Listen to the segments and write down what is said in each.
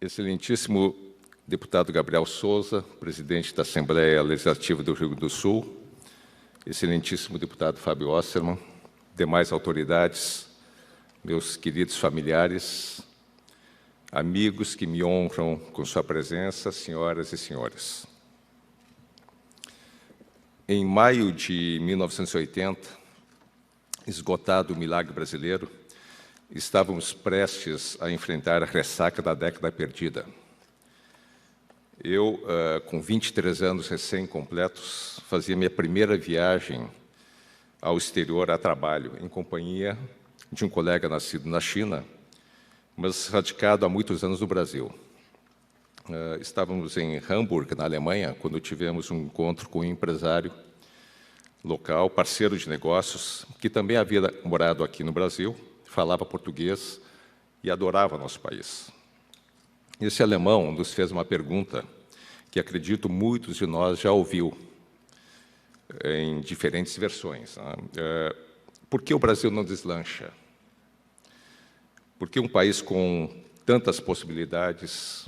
Excelentíssimo deputado Gabriel Souza, presidente da Assembleia Legislativa do Rio Grande do Sul, excelentíssimo deputado Fábio Osterman, demais autoridades, meus queridos familiares, amigos que me honram com sua presença, senhoras e senhores. Em maio de 1980, esgotado o milagre brasileiro, estávamos prestes a enfrentar a ressaca da década perdida. Eu, com 23 anos recém-completos, fazia minha primeira viagem ao exterior a trabalho, em companhia de um colega nascido na China, mas radicado há muitos anos no Brasil. Estávamos em Hamburg, na Alemanha, quando tivemos um encontro com um empresário local, parceiro de negócios, que também havia morado aqui no Brasil, falava português e adorava nosso país. Esse alemão nos fez uma pergunta que acredito muitos de nós já ouviu em diferentes versões. Por que o Brasil não deslancha? Por que um país com tantas possibilidades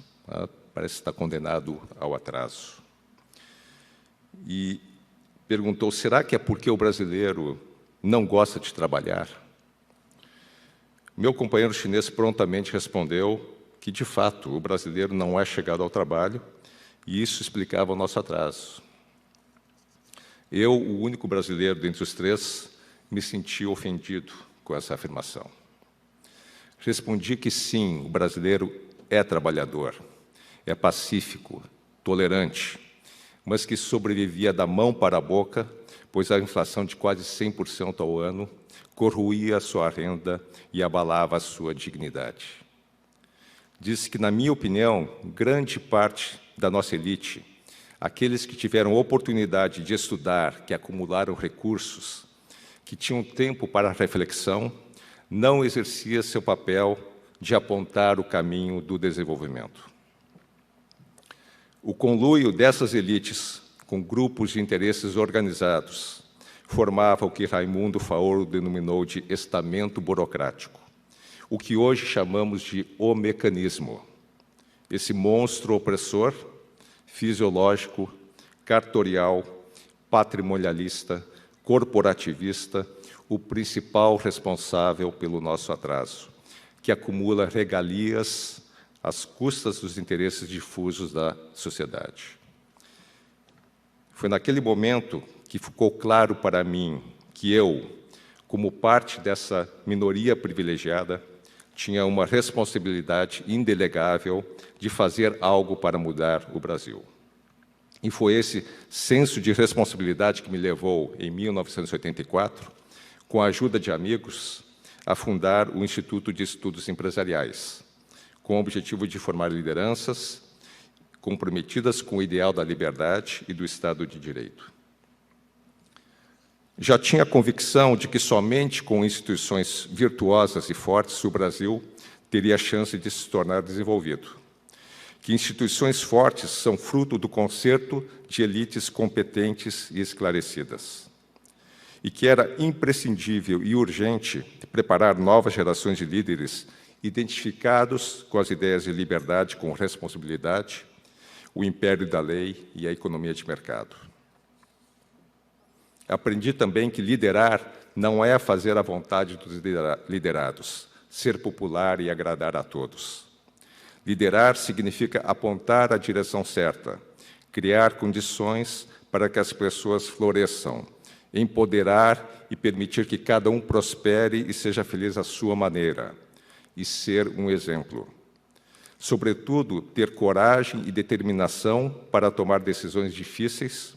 parece estar condenado ao atraso? E perguntou, será que é porque o brasileiro não gosta de trabalhar? Meu companheiro chinês prontamente respondeu que, de fato, o brasileiro não é chegado ao trabalho e isso explicava o nosso atraso. Eu, o único brasileiro dentre os três, me senti ofendido com essa afirmação. Respondi que sim, o brasileiro é trabalhador, é pacífico, tolerante, mas que sobrevivia da mão para a boca, pois a inflação de quase 100% ao ano corroía a sua renda e abalava a sua dignidade. Disse que, na minha opinião, grande parte da nossa elite, aqueles que tiveram oportunidade de estudar, que acumularam recursos, que tinham tempo para a reflexão, não exercia seu papel de apontar o caminho do desenvolvimento. O conluio dessas elites com grupos de interesses organizados formava o que Raimundo Faoro denominou de estamento burocrático, o que hoje chamamos de o mecanismo. Esse monstro opressor, fisiológico, cartorial, patrimonialista, corporativista, o principal responsável pelo nosso atraso, que acumula regalias às custas dos interesses difusos da sociedade. Foi naquele momento que ficou claro para mim que eu, como parte dessa minoria privilegiada, tinha uma responsabilidade indelegável de fazer algo para mudar o Brasil. E foi esse senso de responsabilidade que me levou, em 1984, com a ajuda de amigos, a fundar o Instituto de Estudos Empresariais, com o objetivo de formar lideranças comprometidas com o ideal da liberdade e do Estado de Direito. Já tinha a convicção de que somente com instituições virtuosas e fortes o Brasil teria a chance de se tornar desenvolvido. Que instituições fortes são fruto do concerto de elites competentes e esclarecidas. E que era imprescindível e urgente preparar novas gerações de líderes identificados com as ideias de liberdade com responsabilidade, o império da lei e a economia de mercado. Aprendi também que liderar não é fazer a vontade dos liderados, ser popular e agradar a todos. Liderar significa apontar a direção certa, criar condições para que as pessoas floresçam, empoderar e permitir que cada um prospere e seja feliz à sua maneira, e ser um exemplo. Sobretudo, ter coragem e determinação para tomar decisões difíceis,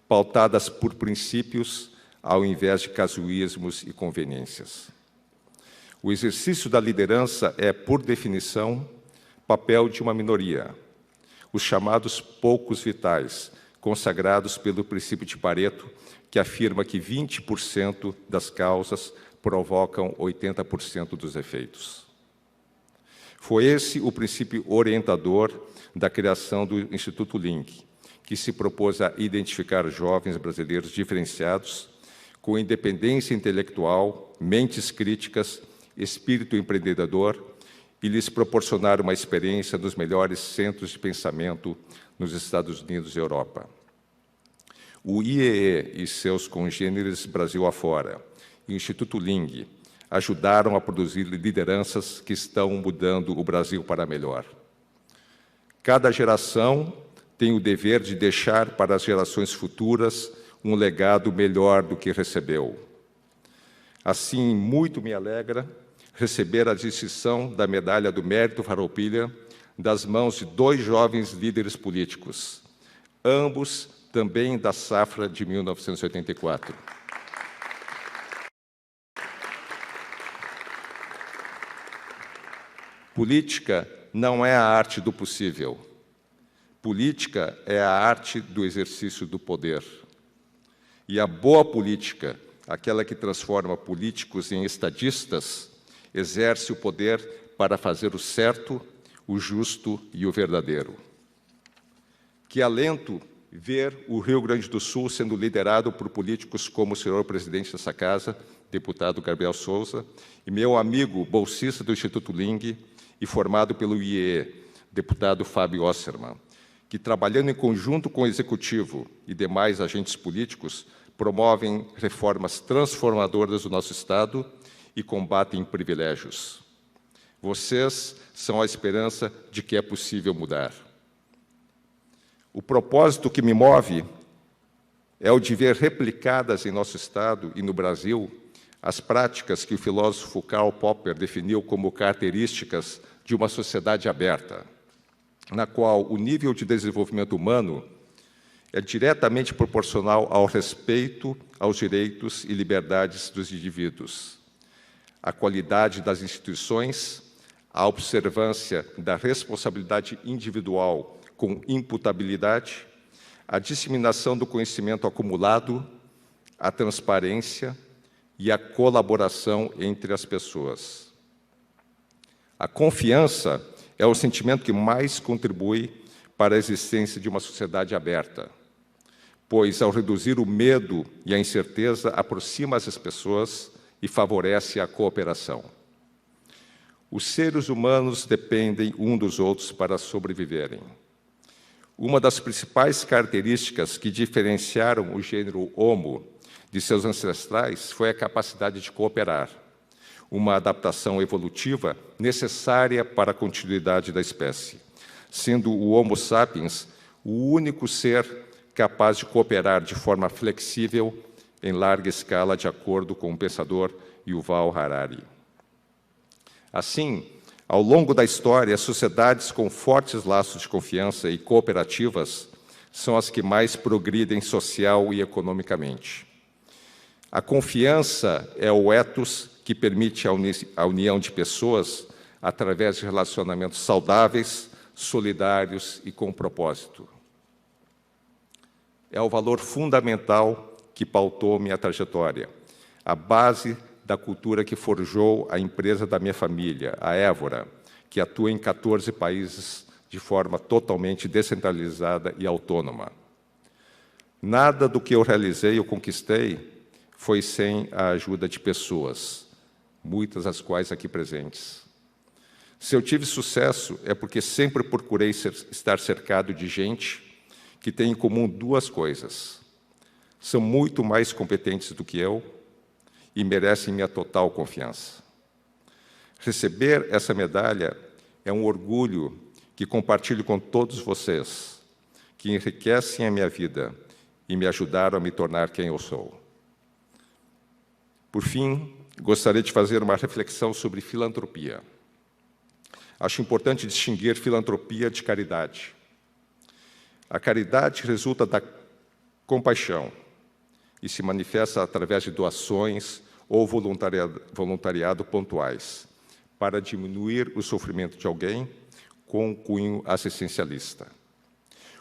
pautadas por princípios, ao invés de casuísmos e conveniências. O exercício da liderança é, por definição, papel de uma minoria, os chamados poucos vitais, consagrados pelo princípio de Pareto, que afirma que 20% das causas provocam 80% dos efeitos. Foi esse o princípio orientador da criação do Instituto Link, que se propôs a identificar jovens brasileiros diferenciados, com independência intelectual, mentes críticas, espírito empreendedor e lhes proporcionar uma experiência nos melhores centros de pensamento nos Estados Unidos e Europa. O IEE e seus congêneres Brasil afora, e o Instituto Ling, ajudaram a produzir lideranças que estão mudando o Brasil para melhor. Cada geração tem o dever de deixar para as gerações futuras um legado melhor do que recebeu. Assim, muito me alegra receber a distinção da Medalha do Mérito Farroupilha das mãos de 2 jovens líderes políticos, ambos também da safra de 1984. Política não é a arte do possível. Política é a arte do exercício do poder. E a boa política, aquela que transforma políticos em estadistas, exerce o poder para fazer o certo, o justo e o verdadeiro. Que alento ver o Rio Grande do Sul sendo liderado por políticos como o senhor presidente dessa casa, deputado Gabriel Souza, e meu amigo bolsista do Instituto Ling e formado pelo IEE, deputado Fábio Osserman, que, trabalhando em conjunto com o Executivo e demais agentes políticos, promovem reformas transformadoras do nosso Estado e combatem privilégios. Vocês são a esperança de que é possível mudar. O propósito que me move é o de ver replicadas em nosso Estado e no Brasil as práticas que o filósofo Karl Popper definiu como características de uma sociedade aberta, na qual o nível de desenvolvimento humano é diretamente proporcional ao respeito aos direitos e liberdades dos indivíduos, à qualidade das instituições, à observância da responsabilidade individual com imputabilidade, à disseminação do conhecimento acumulado, à transparência e à colaboração entre as pessoas. A confiança é o sentimento que mais contribui para a existência de uma sociedade aberta, pois, ao reduzir o medo e a incerteza, aproxima as pessoas e favorece a cooperação. Os seres humanos dependem um dos outros para sobreviverem. Uma das principais características que diferenciaram o gênero Homo de seus ancestrais foi a capacidade de cooperar, uma adaptação evolutiva necessária para a continuidade da espécie, sendo o Homo sapiens o único ser capaz de cooperar de forma flexível em larga escala, de acordo com o pensador Yuval Harari. Assim, ao longo da história, sociedades com fortes laços de confiança e cooperativas são as que mais progridem social e economicamente. A confiança é o ethos que permite a união de pessoas através de relacionamentos saudáveis, solidários e com propósito. É o valor fundamental que pautou minha trajetória, a base da cultura que forjou a empresa da minha família, a Évora, que atua em 14 países de forma totalmente descentralizada e autônoma. Nada do que eu realizei ou conquistei foi sem a ajuda de pessoas, muitas das quais aqui presentes. Se eu tive sucesso, é porque sempre procurei estar cercado de gente que tem em comum 2 coisas. São muito mais competentes do que eu e merecem minha total confiança. Receber essa medalha é um orgulho que compartilho com todos vocês, que enriquecem a minha vida e me ajudaram a me tornar quem eu sou. Por fim, gostaria de fazer uma reflexão sobre filantropia. Acho importante distinguir filantropia de caridade. A caridade resulta da compaixão e se manifesta através de doações ou voluntariado pontuais, para diminuir o sofrimento de alguém com um cunho assistencialista.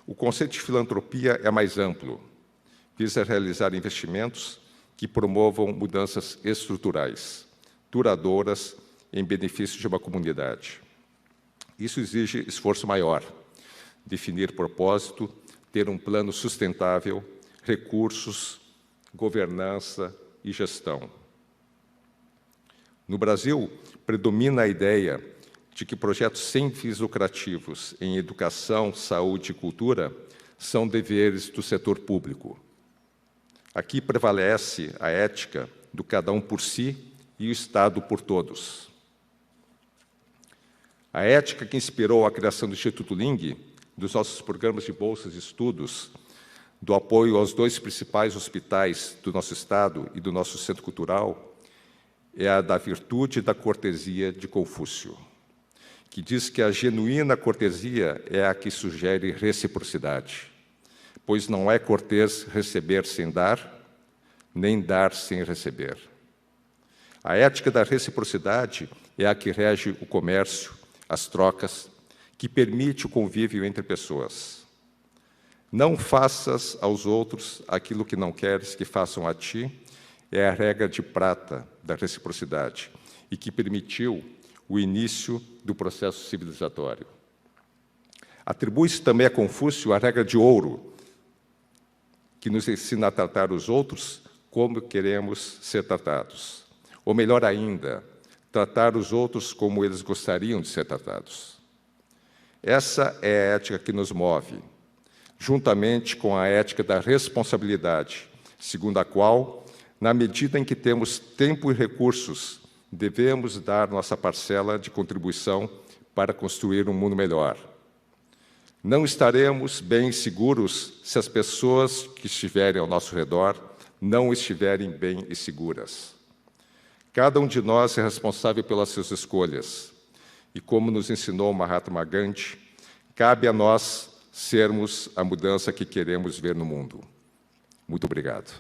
O conceito de filantropia é mais amplo, visa realizar investimentos que promovam mudanças estruturais, duradouras, em benefício de uma comunidade. Isso exige esforço maior, definir propósito, ter um plano sustentável, recursos, governança e gestão. No Brasil, predomina a ideia de que projetos sem fins lucrativos em educação, saúde e cultura são deveres do setor público. Aqui prevalece a ética do cada um por si e o Estado por todos. A ética que inspirou a criação do Instituto Ling, dos nossos programas de bolsas de estudos, do apoio aos 2 principais hospitais do nosso Estado e do nosso Centro Cultural, é a da virtude da cortesia de Confúcio, que diz que a genuína cortesia é a que sugere reciprocidade, pois não é cortês receber sem dar, nem dar sem receber. A ética da reciprocidade é a que rege o comércio, as trocas, que permite o convívio entre pessoas. Não faças aos outros aquilo que não queres que façam a ti, é a regra de prata da reciprocidade e que permitiu o início do processo civilizatório. Atribui-se também a Confúcio a regra de ouro, que nos ensina a tratar os outros como queremos ser tratados. Ou melhor ainda, tratar os outros como eles gostariam de ser tratados. Essa é a ética que nos move, juntamente com a ética da responsabilidade, segundo a qual, na medida em que temos tempo e recursos, devemos dar nossa parcela de contribuição para construir um mundo melhor. Não estaremos bem seguros se as pessoas que estiverem ao nosso redor não estiverem bem e seguras. Cada um de nós é responsável pelas suas escolhas. E como nos ensinou Mahatma Gandhi, cabe a nós sermos a mudança que queremos ver no mundo. Muito obrigado.